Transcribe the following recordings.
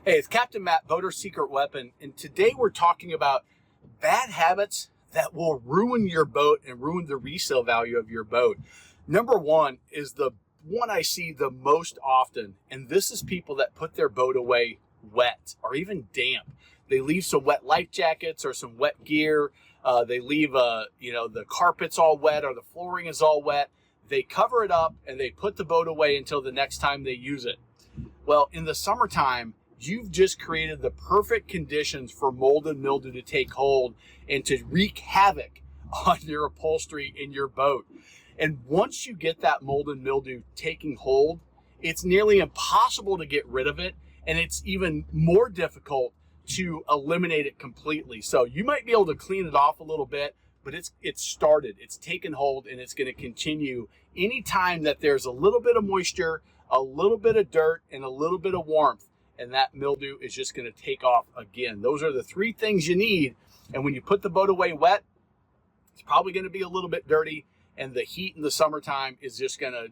Hey, it's Captain Matt, Boater's Secret Weapon, and today we're talking about bad habits that will ruin your boat and ruin the resale value of your boat. Number one is the one I see the most often, and this is people that put their boat away wet or even damp. They leave some wet life jackets or some wet gear. They leave, the carpet's all wet or the flooring is all wet. They cover it up and they put the boat away until the next time they use it. Well, in the summertime, you've just created the perfect conditions for mold and mildew to take hold and to wreak havoc on your upholstery in your boat. And once you get that mold and mildew taking hold, it's nearly impossible to get rid of it, and it's even more difficult to eliminate it completely. So you might be able to clean it off a little bit, but it's started, it's taken hold, and it's going to continue anytime that there's a little bit of moisture, a little bit of dirt, and a little bit of warmth. And that mildew is just going to take off again. Those are the three things you need. And when you put the boat away wet, it's probably going to be a little bit dirty. And the heat in the summertime is just going to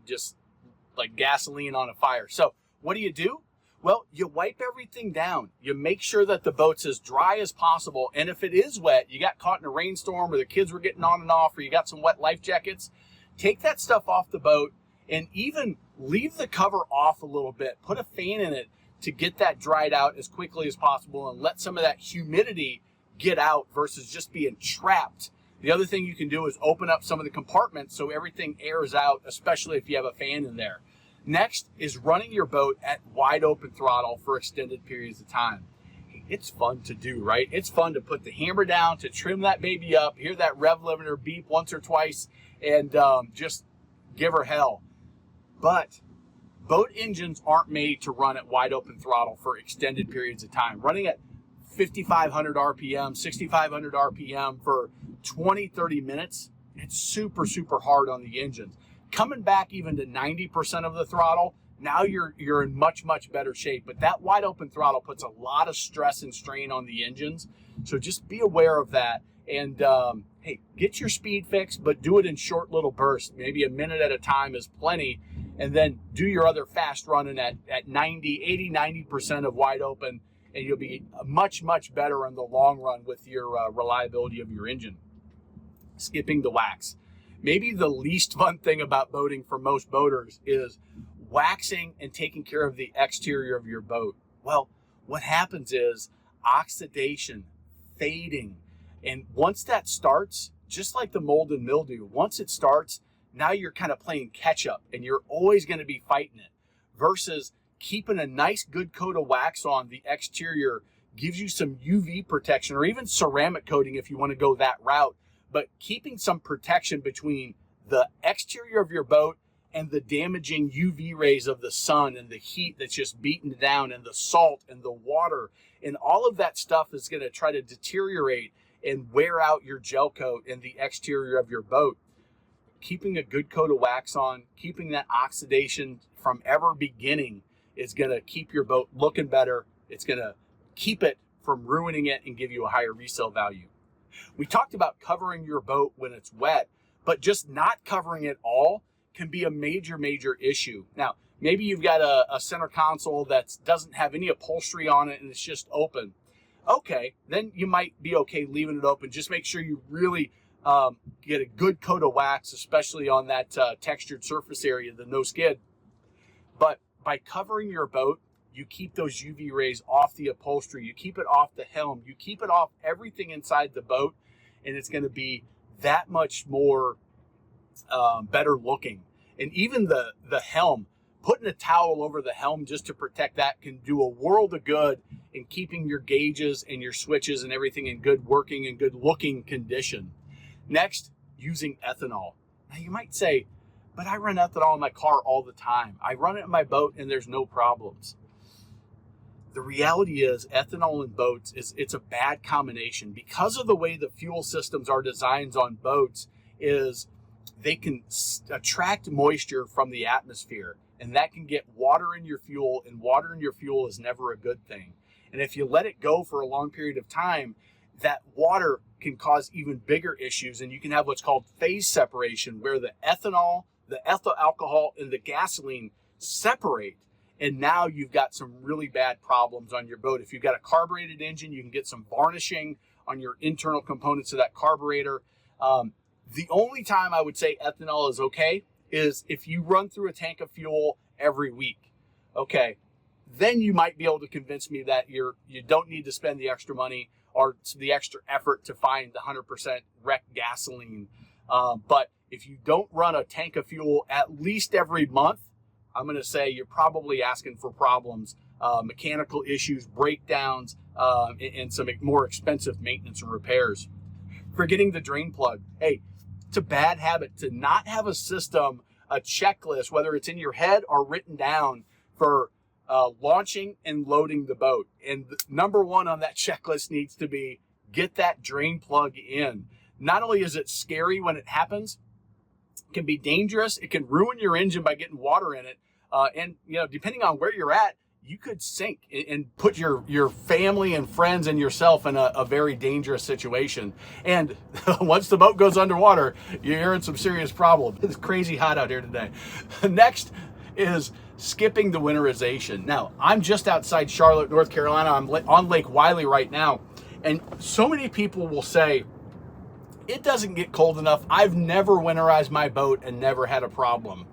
like gasoline on a fire. So what do? Well, you wipe everything down. You make sure that the boat's as dry as possible. And if it is wet, you got caught in a rainstorm or the kids were getting on and off or you got some wet life jackets, take that stuff off the boat and even leave the cover off a little bit. Put a fan in it to get that dried out as quickly as possible and let some of that humidity get out versus just being trapped. The other thing you can do is open up some of the compartments so everything airs out, especially if you have a fan in there. Next is running your boat at wide open throttle for extended periods of time. It's fun to do, right? It's fun to put the hammer down, to trim that baby up, hear that rev limiter beep once or twice, and just give her hell. But boat engines aren't made to run at wide open throttle for extended periods of time. Running at 5,500 RPM, 6,500 RPM for 20, 30 minutes, it's super, super hard on the engines. Coming back even to 90% of the throttle, now you're in much, much better shape. But that wide open throttle puts a lot of stress and strain on the engines. So just be aware of that. And hey, get your speed fixed, but do it in short little bursts. Maybe a minute at a time is plenty. And then do your other fast running at 90% of wide open, and you'll be much, much better in the long run with your reliability of your engine. Skipping the wax. Maybe the least fun thing about boating for most boaters is waxing and taking care of the exterior of your boat. Well, what happens is oxidation, fading, and once that starts, just like the mold and mildew, once it starts, now you're kind of playing catch up and you're always going to be fighting it versus keeping a nice good coat of wax on the exterior gives you some UV protection or even ceramic coating if you want to go that route. But keeping some protection between the exterior of your boat and the damaging UV rays of the sun and the heat that's just beaten down and the salt and the water and all of that stuff is going to try to deteriorate and wear out your gel coat and the exterior of your boat. Keeping a good coat of wax on, keeping that oxidation from ever beginning is going to keep your boat looking better. It's going to keep it from ruining it and give you a higher resale value. We talked about covering your boat when it's wet, but just not covering it all can be a major, major issue. Now, maybe you've got a center console that doesn't have any upholstery on it and it's just open. Okay, then you might be okay leaving it open. Just make sure you really get a good coat of wax, especially on that textured surface area, the no skid. But by covering your boat, you keep those UV rays off the upholstery, you keep it off the helm, you keep it off everything inside the boat, and it's going to be that much more better looking. And even the helm, putting a towel over the helm just to protect that can do a world of good in keeping your gauges and your switches and everything in good working and good looking condition. Next, using ethanol. Now you might say, but I run ethanol in my car all the time. I run it in my boat and there's no problems. The reality is ethanol in boats it's a bad combination because of the way the fuel systems are designed on boats is they can attract moisture from the atmosphere and that can get water in your fuel, and water in your fuel is never a good thing. And if you let it go for a long period of time, that water can cause even bigger issues, and you can have what's called phase separation where the ethanol, the ethyl alcohol, and the gasoline separate and now you've got some really bad problems on your boat. If you've got a carbureted engine, you can get some varnishing on your internal components of that carburetor. The only time I would say ethanol is okay is if you run through a tank of fuel every week. Okay, then you might be able to convince me that you don't need to spend the extra money or the extra effort to find the 100% wrecked gasoline. But if you don't run a tank of fuel at least every month, I'm going to say you're probably asking for problems, mechanical issues, breakdowns, and some more expensive maintenance and repairs. Forgetting the drain plug. Hey, it's a bad habit to not have a system, a checklist, whether it's in your head or written down for launching and loading the boat. And number one on that checklist needs to be get that drain plug in. Not only is it scary when it happens, it can be dangerous. It can ruin your engine by getting water in it. And, depending on where you're at, you could sink and put your family and friends and yourself in a very dangerous situation. And once the boat goes underwater, you're in some serious problems. It's crazy hot out here today. Next is skipping the winterization. Now, I'm just outside Charlotte, North Carolina. I'm on Lake Wylie right now. And so many people will say, it doesn't get cold enough. I've never winterized my boat and never had a problem.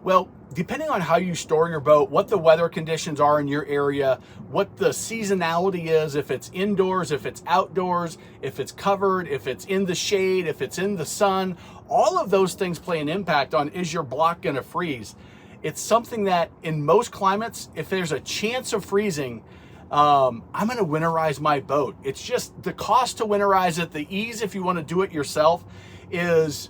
Well, depending on how you store your boat, what the weather conditions are in your area, what the seasonality is, if it's indoors, if it's outdoors, if it's covered, if it's in the shade, if it's in the sun, all of those things play an impact on, is your block going to freeze? It's something that in most climates, if there's a chance of freezing, I'm going to winterize my boat. It's just the cost to winterize it, the ease if you want to do it yourself, it's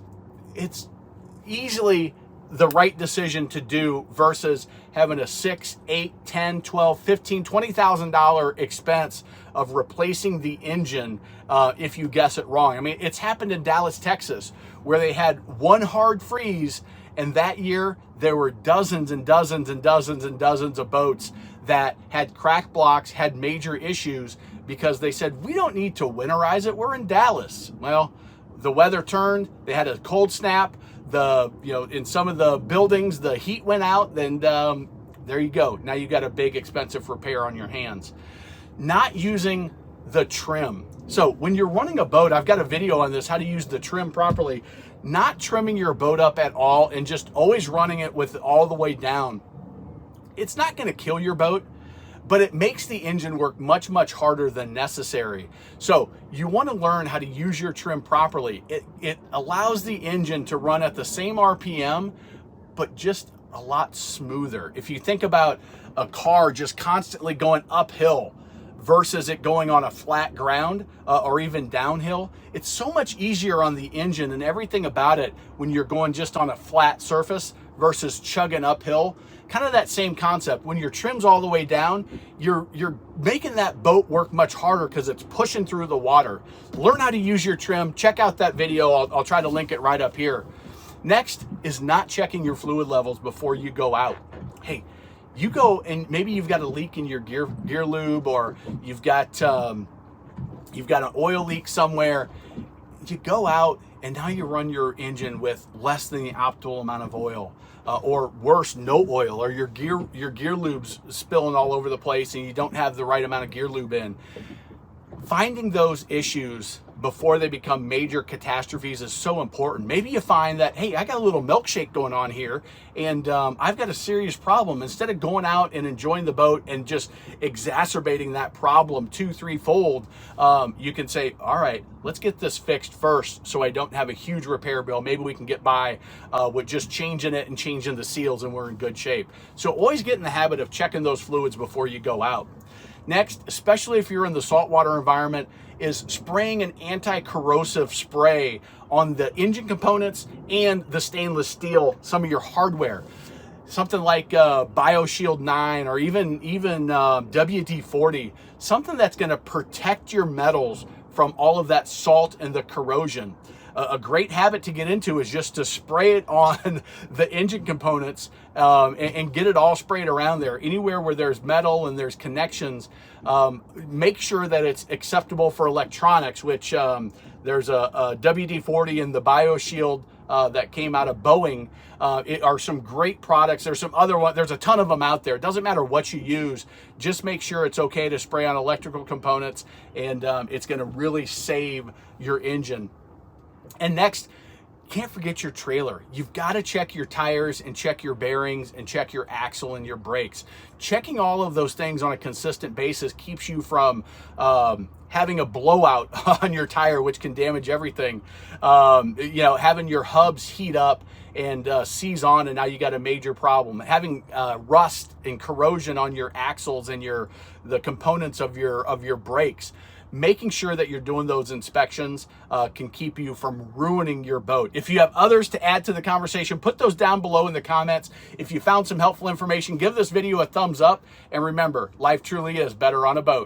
easily the right decision to do versus having a $6, $8, $10, $12, $15, $20,000 expense of replacing the engine if you guess it wrong. I mean, it's happened in Dallas, Texas, where they had one hard freeze, and that year there were dozens and dozens and dozens and dozens of boats that had crack blocks, had major issues because they said, we don't need to winterize it. We're in Dallas. Well, the weather turned, they had a cold snap. In some of the buildings, the heat went out, and there you go. Now you got a big expensive repair on your hands. Not using the trim. So when you're running a boat, I've got a video on this, how to use the trim properly. Not trimming your boat up at all and just always running it with all the way down. It's not going to kill your boat, but it makes the engine work much, much harder than necessary. So you want to learn how to use your trim properly. It allows the engine to run at the same RPM, but just a lot smoother. If you think about a car just constantly going uphill versus it going on a flat ground or even downhill, it's so much easier on the engine and everything about it when you're going just on a flat surface versus chugging uphill. Kind of that same concept. When your trim's all the way down, you're making that boat work much harder because it's pushing through the water. Learn how to use your trim. Check out that video. I'll try to link it right up here. Next is not checking your fluid levels before you go out. Hey, you go and maybe you've got a leak in your gear lube, or you've got an oil leak somewhere. You go out and now you run your engine with less than the optimal amount of oil. Or worse, no oil, or your gear lube's spilling all over the place and you don't have the right amount of gear lube in. Finding those issues before they become major catastrophes is so important. Maybe you find that, hey, I got a little milkshake going on here and I've got a serious problem. Instead of going out and enjoying the boat and just exacerbating that problem 2-3-fold, you can say, all right, let's get this fixed first so I don't have a huge repair bill. Maybe we can get by with just changing it and changing the seals and we're in good shape. So always get in the habit of checking those fluids before you go out. Next, especially if you're in the saltwater environment, is spraying an anti-corrosive spray on the engine components and the stainless steel, some of your hardware. Something like BioShield 9 or even WD-40, something that's going to protect your metals from all of that salt and the corrosion. A great habit to get into is just to spray it on the engine components and get it all sprayed around there. Anywhere where there's metal and there's connections, make sure that it's acceptable for electronics, which there's a WD-40 and the BioShield that came out of Boeing are some great products. There's some other one. There's a ton of them out there. It doesn't matter what you use. Just make sure it's okay to spray on electrical components, and it's going to really save your engine. And next, can't forget your trailer. You've got to check your tires and check your bearings and check your axle and your brakes. Checking all of those things on a consistent basis keeps you from having a blowout on your tire, which can damage everything. Having your hubs heat up and seize on, and now you got a major problem. Having rust and corrosion on your axles and the components of your brakes. Making sure that you're doing those inspections can keep you from ruining your boat. If you have others to add to the conversation, put those down below in the comments. If you found some helpful information, give this video a thumbs up. And remember, life truly is better on a boat.